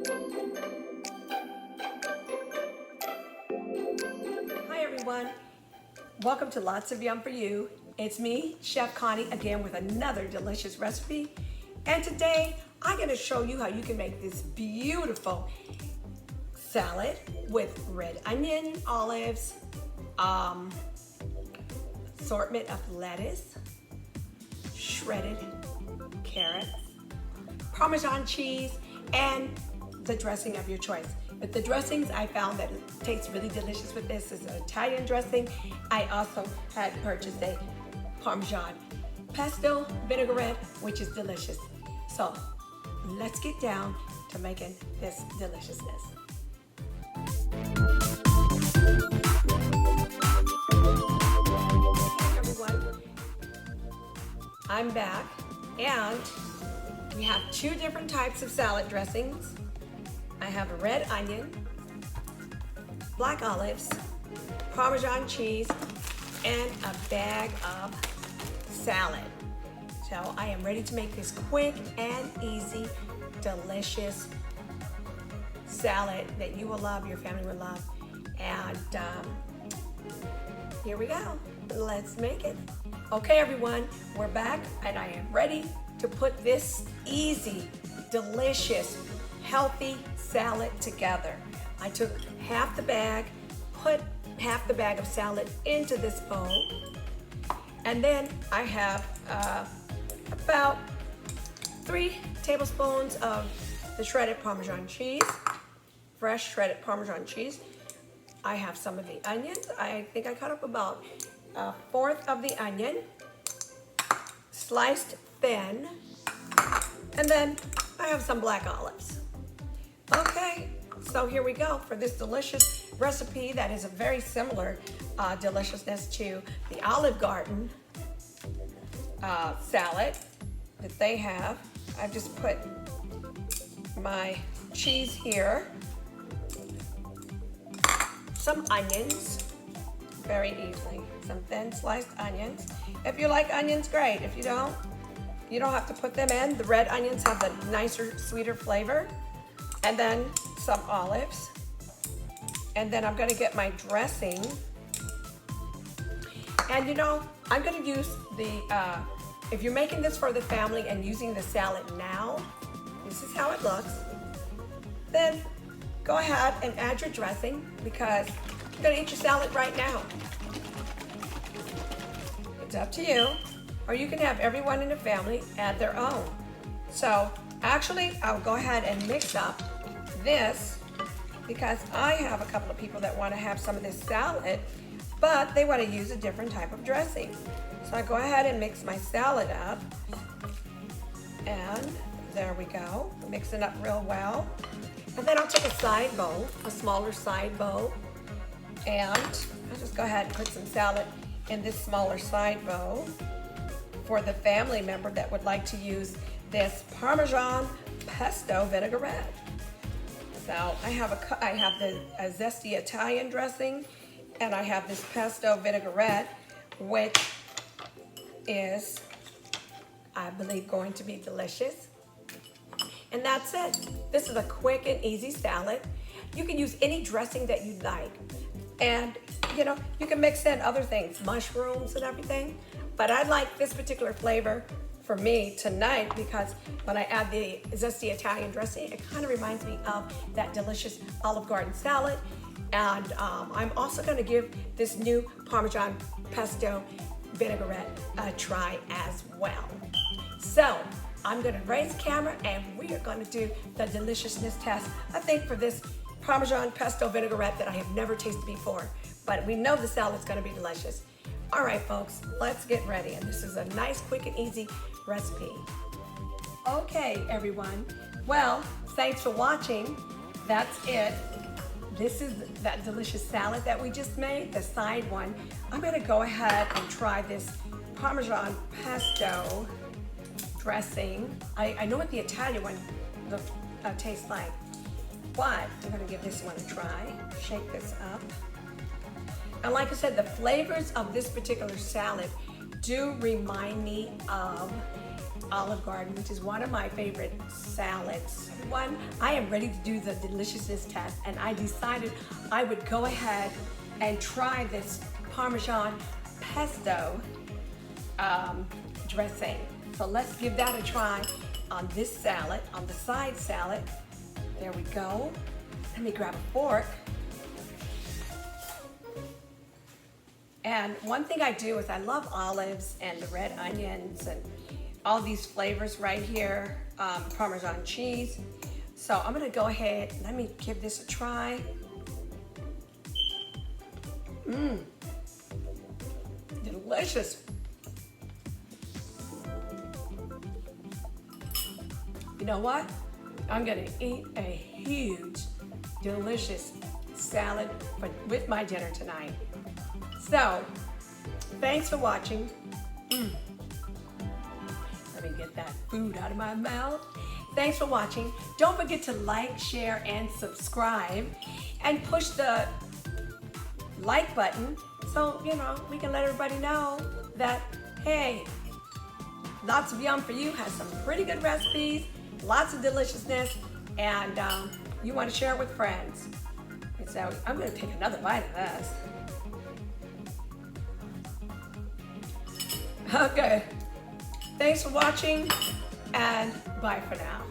Hi everyone, welcome to Lots of Yum for You. It's me, Chef Connie, again with another delicious recipe. And today I'm going to show you how you can make this beautiful salad with red onion, olives, assortment of lettuce, shredded carrots, Parmesan cheese, and the dressing of your choice. With the dressings, I found that it tastes really delicious with this. It's an Italian dressing. I also had purchased a Parmesan pesto vinaigrette, which is delicious. So let's get down to making this deliciousness. Hey everyone, I'm back, and we have two different types of salad dressings. I have a red onion, black olives, Parmesan cheese, and a bag of salad. So I am ready to make this quick and easy, delicious salad that you will love, your family will love. And here we go. Let's make it. Okay everyone, we're back and I am ready to put this easy, delicious, healthy salad together. I took half the bag, put half the bag of salad into this bowl, and then I have about 3 tablespoons of the shredded Parmesan cheese, fresh shredded Parmesan cheese. I have some of the onions. I think I cut up about 1/4 of the onion, sliced thin, and then I have some black olives. Okay, so here we go for this delicious recipe that is a very similar deliciousness to the Olive Garden salad that they have. I've just put my cheese here, some onions, very easily, some thin sliced onions. If you like onions, great. If you don't have to put them in. The red onions have the nicer, sweeter flavor. And then some olives. And then I'm gonna get my dressing. And you know, I'm gonna use the, if you're making this for the family and using the salad now, this is how it looks. Then go ahead and add your dressing because you're gonna eat your salad right now. It's up to you. Or you can have everyone in the family add their own. So actually, I'll go ahead and mix up this because I have a couple of people that want to have some of this salad, but they want to use a different type of dressing. So I go ahead and mix my salad up, and there we go, mix it up real well. And then I'll take a side bowl, a smaller side bowl, and I'll just go ahead and put some salad in this smaller side bowl for the family member that would like to use this Parmesan pesto vinaigrette. So I have the zesty Italian dressing, and I have this pesto vinaigrette, which is, I believe, going to be delicious. And that's it. This is a quick and easy salad. You can use any dressing that you like. And you know, you can mix in other things, mushrooms and everything. But I like this particular flavor for me tonight because when I add the zesty Italian dressing, it kind of reminds me of that delicious Olive Garden salad. And I'm also going to give this new Parmesan pesto vinaigrette a try as well. So I'm going to raise the camera and we are going to do the deliciousness test, I think, for this Parmesan pesto vinaigrette that I have never tasted before. But we know the salad's going to be delicious. All right, folks, let's get ready. And this is a nice, quick, and easy recipe. Okay, everyone. Well, thanks for watching. That's it. This is that delicious salad that we just made, the side one. I'm gonna go ahead and try this Parmesan pesto dressing. I know what the Italian one tastes like, but I'm gonna give this one a try. Shake this up. And like I said, the flavors of this particular salad do remind me of Olive Garden, which is one of my favorite salads. I am ready to do the deliciousness test, and I decided I would go ahead and try this Parmesan pesto dressing. So let's give that a try on this salad, on the side salad. There we go. Let me grab a fork. And one thing I do is I love olives and the red onions and all these flavors right here, Parmesan cheese. So I'm gonna go ahead, let me give this a try. Delicious. You know what? I'm gonna eat a huge, delicious salad with my dinner tonight. So, thanks for watching. Let me get that food out of my mouth. Thanks for watching. Don't forget to like, share, and subscribe. And push the like button so, we can let everybody know that, hey, Lots of Yum For You has some pretty good recipes, lots of deliciousness, and you want to share it with friends. And so I'm going to take another bite of this. Okay, thanks for watching, and bye for now.